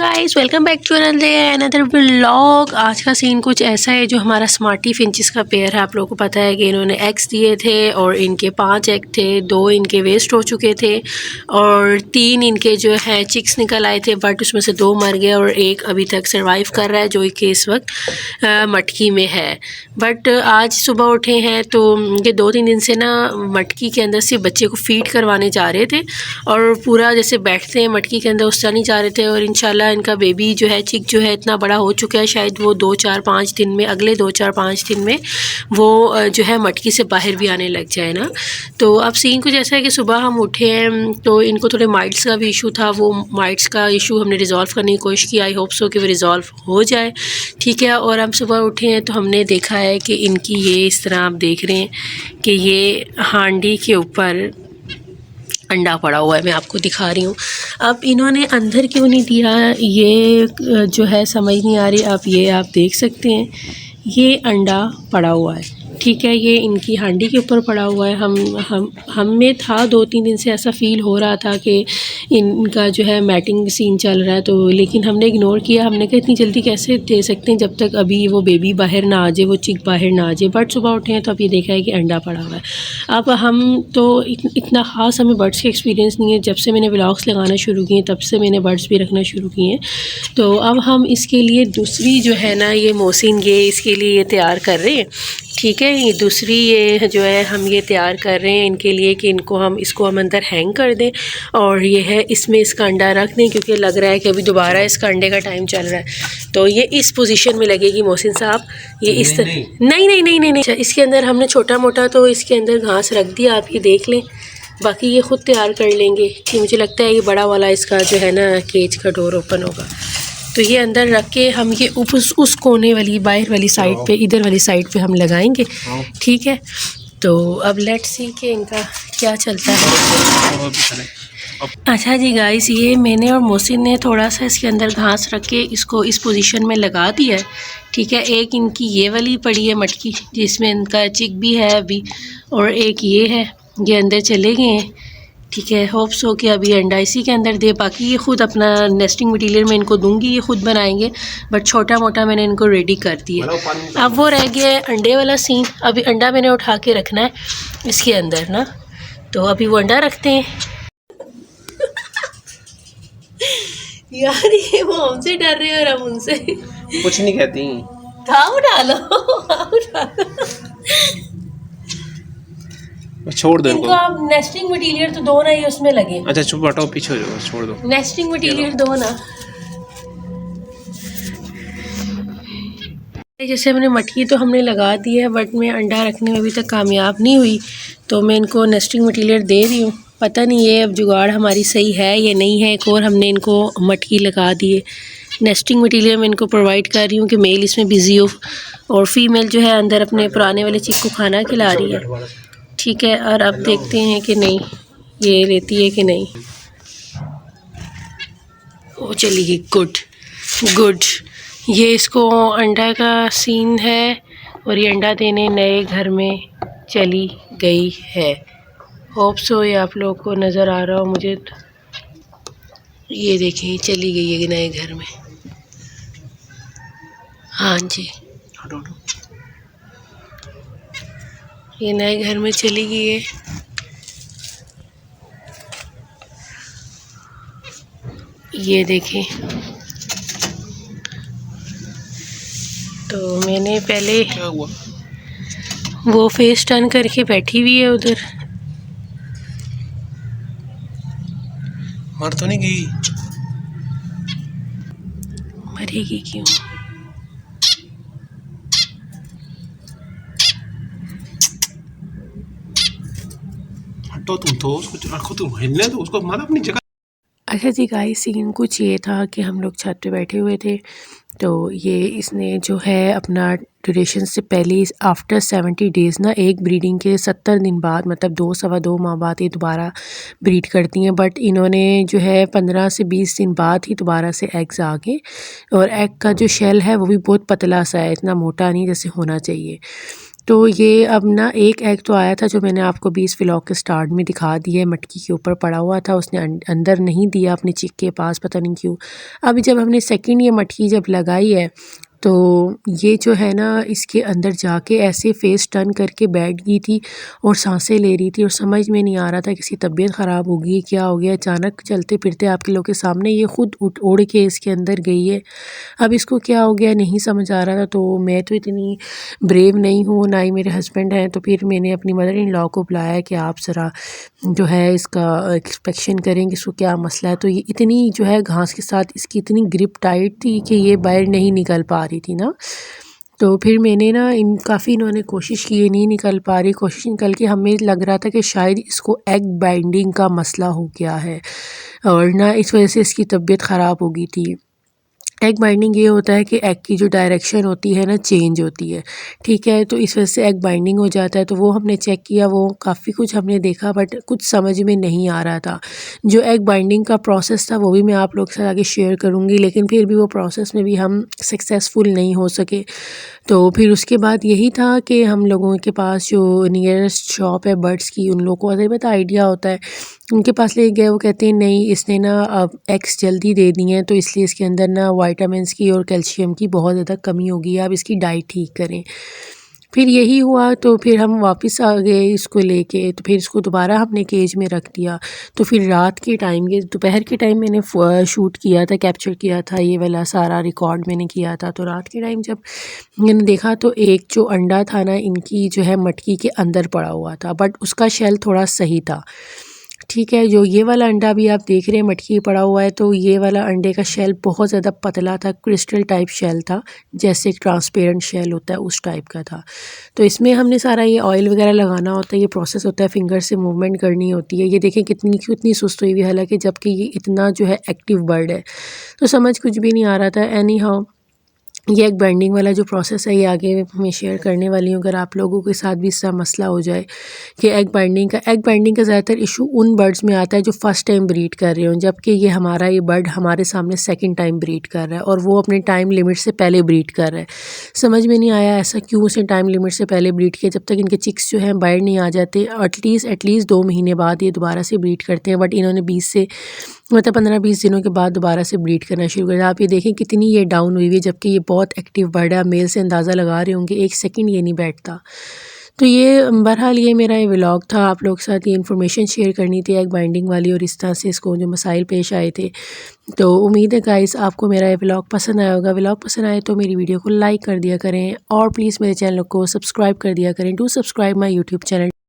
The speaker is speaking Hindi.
Guys, welcome back to another vlog. आज का सीन कुछ ऐसा है, जो हमारा स्मार्टी फिंचेस का पेयर है। आप लोगों को पता है कि इन्होंने एग्स दिए थे और इनके 5 एग थे, 2 इनके वेस्ट हो चुके थे और 3 इनके जो है चिक्स निकल आए थे, बट उसमें से 2 मर गए और एक अभी तक सर्वाइव कर रहा है, जो कि इस वक्त मटकी में है। बट आज सुबह उठे हैं तो ये 2-3 दिन से ना मटकी के अंदर से बच्चे को फीड करवाने जा रहे थे और पूरा जैसे बैठते हैं मटकी के अंदर उस तरह नहीं जा रहे थे। और इंशाल्लाह इनका बेबी जो है, चिक जो है, इतना बड़ा हो चुका है, शायद वो 2-4-5 दिन में, अगले 2-4-5 दिन में वो जो है मटकी से बाहर भी आने लग जाए ना। तो अब सीन कुछ ऐसा है कि सुबह हम उठे हैं तो इनको थोड़े माइट्स का भी इशू था। वो माइट्स का इशू हमने रिज़ॉल्व करने की कोशिश की। आई होप सो कि वो रिज़ॉल्व हो जाए, ठीक है। और हम सुबह उठे हैं तो हमने देखा है कि इनकी ये इस तरह आप देख रहे हैं कि ये हांडी के ऊपर अंडा पड़ा हुआ है। मैं आपको दिखा रही हूँ। अब इन्होंने अंदर क्यों नहीं दिया, ये जो है समझ नहीं आ रही। अब ये आप देख सकते हैं, ये अंडा पड़ा हुआ है, ठीक है। ये इनकी हांडी के ऊपर पड़ा हुआ है। हम में था 2-3 दिन से ऐसा फ़ील हो रहा था कि इनका जो है मैटिंग सीन चल रहा है, तो लेकिन हमने इग्नोर किया। हमने कहा इतनी जल्दी कैसे दे सकते हैं जब तक अभी वो बेबी बाहर ना आ जाए, वो चिक बाहर ना आ जाए। बट सुबह उठे हैं तो अब ये देखा है कि अंडा पड़ा हुआ है। अब हम तो इतना ख़ास हमें बर्ड्स का एक्सपीरियंस नहीं है। जब से मैंने व्लॉग्स लगाना शुरू किए तब से मैंने बर्ड्स भी रखना शुरू किए हैं। तो अब हम इसके लिए दूसरी जो है ना, ये मोहसिन ये इसके लिए ये तैयार कर रहे हैं, ठीक है। ये दूसरी ये जो है हम ये तैयार कर रहे हैं इनके लिए कि इसको हम अंदर हैंग कर दें और ये है इसमें इसका अंडा रख दें, क्योंकि लग रहा है कि अभी दोबारा इसका अंडे का टाइम चल रहा है। तो ये इस पोजीशन में लगेगी मोहसिन साहब, ये इस तरह नहीं। अच्छा, इसके अंदर हमने छोटा मोटा तो इसके अंदर घास रख दिया, आप ये देख लें। बाकी ये ख़ुद तैयार कर लेंगे कि मुझे लगता है ये बड़ा वाला इसका जो है ना केज का डोर ओपन होगा। तो ये अंदर रख के हम ये उस कोने वाली बाहर वाली साइड पे, इधर वाली साइड पे हम लगाएंगे, ठीक है। तो अब लेट्स सी कि इनका क्या चलता है। अच्छा जी गाइस, ये मैंने और मोहसिन ने थोड़ा सा इसके अंदर घास रख के इसको इस पोजीशन में लगा दिया है, ठीक है। एक इनकी ये वाली पड़ी है मटकी जिसमें इनका चिक भी है अभी, और एक ये है, ये अंदर चले गए हैं, ठीक है। होप सो कि अभी अंडा इसी के अंदर दे। बाकी ये ख़ुद अपना नेस्टिंग मटीरियल मैं इनको दूंगी, ये ख़ुद बनाएंगे, बट छोटा मोटा मैंने इनको रेडी कर दिया। अब वो रह गया है अंडे वाला सीन। अभी अंडा मैंने उठा के रखना है इसके अंदर ना, तो अभी वो अंडा रखते हैं। यार ये वो हमसे डर रहे हैं और हम उनसे कुछ नहीं कहती। उठा लो। छोड़ दो इनको। आप नेस्टिंग मटीरियल तो दो ना, ये उसमें लगे। अच्छा चुप हटो, पीछे हो जाओ, छोड़ दो। नेस्टिंग मटीरियल दो ना। जैसे हमने मटकी तो हमने लगा दी है, बट मैं अंडा रखने में अभी तक कामयाब नहीं हुई, तो मैं इनको नेस्टिंग मटीरियल दे रही हूँ। पता नहीं ये अब जुगाड़ हमारी सही है या नहीं है। एक और हमने इनको मटकी लगा दी है, नेस्टिंग मटीरियल मैं इनको प्रोवाइड कर रही हूँ कि मेल इसमें बिज़ी हो और फीमेल जो है अंदर अपने पुराने वाले चिक को खाना खिला रही है, ठीक है। और अब देखते हैं कि नहीं ये लेती है कि नहीं। वो चली गई, गुड। ये इसको अंडा का सीन है और ये अंडा देने नए घर में चली गई है। होप सो ये आप लोग को नज़र आ रहा हो मुझे। ये देखें, चली गई है नए घर में। हाँ जी, ये नए घर में चली गई है। ये देखें, तो मैंने पहले क्या हुआ? वो फेस टर्न करके बैठी हुई है उधर। मर तो नहीं गई? मरेगी क्यों? हटो तुम तो, उसको रखो, तुम हिलने दो उसको, मत अपनी जगह। अच्छा जी गाइस, सीन कुछ ये था कि हम लोग छत पे बैठे हुए थे, तो ये इसने जो है अपना ड्यूरेशन से पहले आफ्टर 70 डेज़ ना, एक ब्रीडिंग के 70 दिन बाद, मतलब 2-2.25 माह बाद ये दोबारा ब्रीड करती हैं। बट इन्होंने जो है 15 से 20 दिन बाद ही दोबारा से एग्स आ गए, और एग का जो शेल है वो भी बहुत पतला सा है, इतना मोटा नहीं जैसे होना चाहिए। तो ये अब ना एक एग तो आया था जो मैंने आपको भी इस व्लॉग के स्टार्ट में दिखा दिया है, मटकी के ऊपर पड़ा हुआ था, उसने अंदर नहीं दिया अपने चिक के पास, पता नहीं क्यों। अभी जब हमने सेकंड ये मटकी जब लगाई है तो ये जो है ना इसके अंदर जाके ऐसे फेस टर्न करके बैठ गई थी और सांसें ले रही थी और समझ में नहीं आ रहा था किसी तबीयत ख़राब हो गई क्या हो गया। अचानक चलते फिरते आपके लोगों के सामने ये खुद उड़ के इसके अंदर गई है। अब इसको क्या हो गया नहीं समझ आ रहा था। तो मैं तो इतनी ब्रेव नहीं हूँ, ना ही मेरे हस्बैंड हैं, तो फिर मैंने अपनी मदर इन लॉ को बुलाया कि आप ज़रा जो है इसका इंस्पेक्शन करें कि इसको क्या मसला है। तो ये इतनी जो है घास के साथ इसकी इतनी ग्रिप टाइट थी कि ये बाहर नहीं निकल पा रही थी ना। तो फिर मैंने ना काफ़ी इन्होंने कोशिश की, नहीं निकल पा रही, कोशिश निकल के हमें लग रहा था कि शायद इसको एग बाइंडिंग का मसला हो गया है और ना इस वजह से इसकी तबीयत ख़राब हो गई थी। एग बाइंडिंग ये होता है कि एग की जो डायरेक्शन होती है ना चेंज होती है, ठीक है। तो इस वजह से एग बाइंडिंग हो जाता है। तो वो हमने चेक किया, वो काफ़ी कुछ हमने देखा बट कुछ समझ में नहीं आ रहा था। जो एग बाइंडिंग का प्रोसेस था वो भी मैं आप लोग के साथ आगे शेयर करूँगी, लेकिन फिर भी वो प्रोसेस में भी हम सक्सेसफुल नहीं हो सके। तो फिर उसके बाद यही था कि हम लोगों के पास जो नियरेस्ट शॉप है बर्ड्स की, उन लोगों को अभी पता आइडिया होता है, उनके पास ले गए। वो कहते हैं नहीं इसने ना अब एग्स जल्दी दे दिए हैं तो इसलिए इसके अंदर ना विटामिन्स की और कैल्शियम की बहुत ज़्यादा कमी होगी, आप इसकी डाइट ठीक करें। फिर यही हुआ तो फिर हम वापस आ गए इसको लेके। तो फिर इसको दोबारा हमने केज में रख दिया। तो फिर रात के टाइम, ये दोपहर के टाइम मैंने शूट किया था, कैप्चर किया था, ये वाला सारा रिकॉर्ड मैंने किया था। तो रात के टाइम जब मैंने देखा तो एक जो अंडा था ना इनकी जो है मटकी के अंदर पड़ा हुआ था, बट उसका शेल थोड़ा सही था, ठीक है। जो ये वाला अंडा भी आप देख रहे हैं मटकी पड़ा हुआ है, तो ये वाला अंडे का शेल बहुत ज़्यादा पतला था, क्रिस्टल टाइप शेल था, जैसे एक ट्रांसपेरेंट शेल होता है उस टाइप का था। तो इसमें हमने सारा ये ऑयल वगैरह लगाना होता है, ये प्रोसेस होता है, फिंगर से मूवमेंट करनी होती है। ये देखें कितनी सुस्त हुई हुई, हालांकि जबकि ये इतना जो है एक्टिव बर्ड है। तो समझ कुछ भी नहीं आ रहा था। एनी हाउ ये एक बाइंडिंग वाला जो प्रोसेस है ये आगे मैं शेयर करने वाली हूँ, अगर आप लोगों के साथ भी इसका मसला हो जाए कि एग बाइंडिंग का ज़्यादातर इशू उन बर्ड्स में आता है जो फर्स्ट टाइम ब्रीड कर रहे हो, जबकि ये बर्ड हमारे सामने सेकंड टाइम ब्रीड कर रहा है और वो अपने टाइम लिमिट से पहले ब्रीड कर रहा है। समझ में नहीं आया ऐसा क्यों उसने टाइम लिमिट से पहले ब्रीड किया, जब तक इनके चिक्स जो हैं बाहर नहीं आ जाते। एटलीस्ट 2 महीने बाद ये दोबारा से ब्रीड करते हैं, बट इन्होंने 15-20 दिनों के बाद दोबारा से ब्रीड करना शुरू कर दिया। आप ये देखें कितनी ये डाउन हुई है, जबकि ये बहुत एक्टिव बर्ड है। आप मेल से अंदाज़ा लगा रहे होंगे, एक सेकंड ये नहीं बैठता। तो ये बहरहाल ये मेरा ये व्लॉग था, आप लोग के साथ ये इन्फॉर्मेशन शेयर करनी थी एग बाइंडिंग वाली, और इस तरह से इसको जो मसाइल पेश आए थे। तो उम्मीद है गाइस आपको मेरा ये व्लॉग पसंद आया होगा। व्लॉग पसंद आए तो मेरी वीडियो को लाइक कर दिया करें और प्लीज़ मेरे चैनल को सब्सक्राइब कर दिया करें। Do subscribe my YouTube channel.